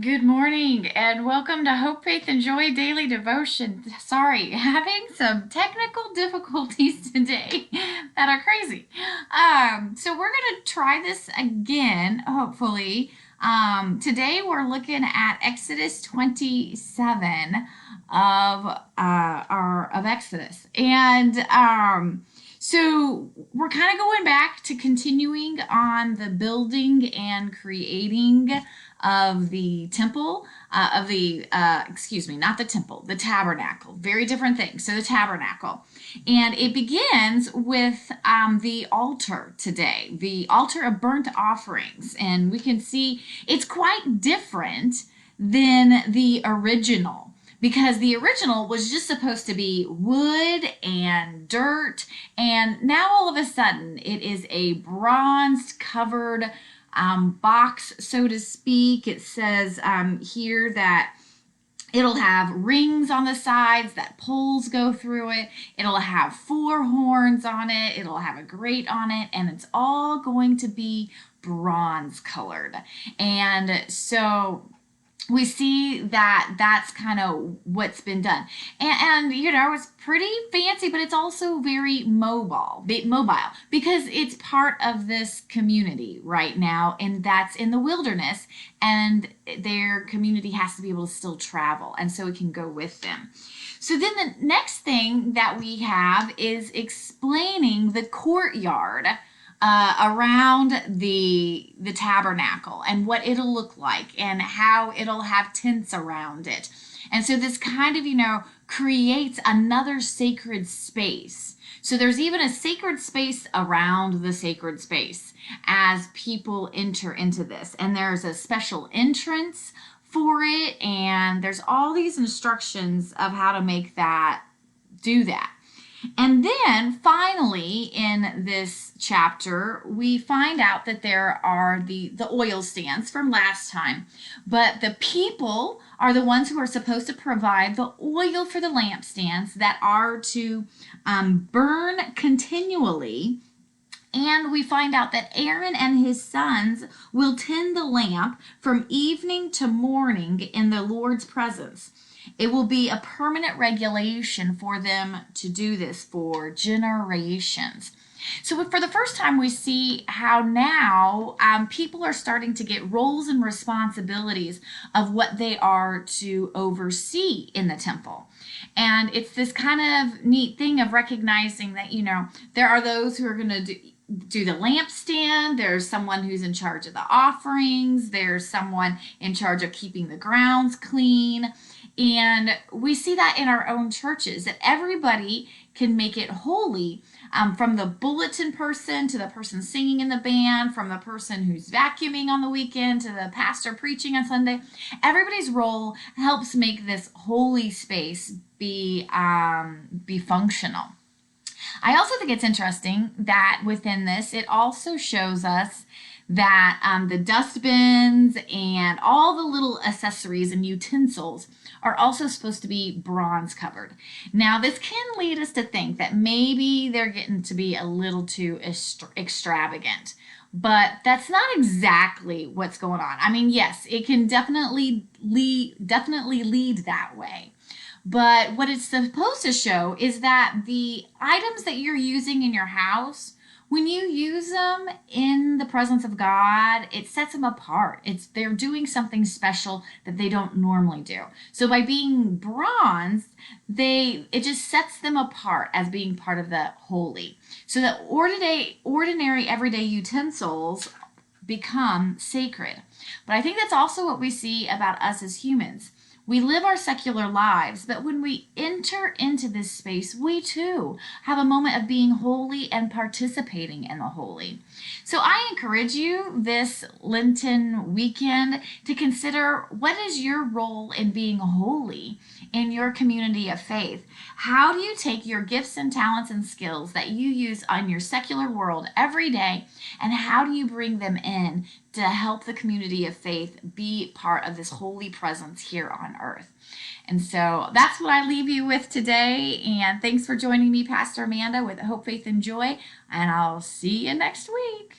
Good morning and welcome to Hope, Faith, and Joy Daily Devotion. Sorry, having some technical difficulties today that are crazy. So we're going to try this again, hopefully. Today we're looking at Exodus 27 of Exodus. So we're kind of going back to continuing on the building and creating of the temple, not the temple, the tabernacle. Very different things. So the tabernacle. And it begins with the altar today, the altar of burnt offerings. And we can see it's quite different than the original, because the original was just supposed to be wood and dirt, and now all of a sudden it is a bronze covered box, so to speak. It says here that it'll have rings on the sides that poles go through it. It'll have four horns on it. It'll have a grate on it, and it's all going to be bronze colored. And so we see that that's kind of what's been done. It's pretty fancy, but it's also very mobile because it's part of this community right now, and that's in the wilderness, and their community has to be able to still travel, and so it can go with them. So then the next thing that we have is explaining the courtyard around the tabernacle and what it'll look like and how it'll have tents around it. And so this kind of, creates another sacred space. So there's even a sacred space around the sacred space as people enter into this. And there's a special entrance for it, and there's all these instructions of how to do that. And then finally in this chapter, we find out that there are the oil stands from last time, but the people are the ones who are supposed to provide the oil for the lampstands that are to burn continually. And we find out that Aaron and his sons will tend the lamp from evening to morning in the Lord's presence. It will be a permanent regulation for them to do this for generations. So for the first time, we see how now people are starting to get roles and responsibilities of what they are to oversee in the temple. And it's this kind of neat thing of recognizing that, there are those who are going to do the lampstand. There's someone who's in charge of the offerings. There's someone in charge of keeping the grounds clean. And we see that in our own churches, that everybody can make it holy, from the bulletin person to the person singing in the band, from the person who's vacuuming on the weekend to the pastor preaching on Sunday. Everybody's role helps make this holy space be functional. I also think it's interesting that within this, it also shows us that the dustbins and all the little accessories and utensils are also supposed to be bronze covered. Now, this can lead us to think that maybe they're getting to be a little too extravagant, but that's not exactly what's going on. I mean, yes, it can definitely lead that way. But what it's supposed to show is that the items that you're using in your house, when you use them in the presence of God, it sets them apart. They're doing something special that they don't normally do. So by being bronze, it just sets them apart as being part of the holy. So that ordinary everyday utensils become sacred. But I think that's also what we see about us as humans. We live our secular lives, but when we enter into this space, we too have a moment of being holy and participating in the holy. So I encourage you this Lenten weekend to consider, what is your role in being holy in your community of faith? How do you take your gifts and talents and skills that you use on your secular world every day, and how do you bring them in to help the community of faith be part of this holy presence here on earth? And so that's what I leave you with today. And thanks for joining me, Pastor Amanda, with Hope, Faith, and Joy. And I'll see you next week.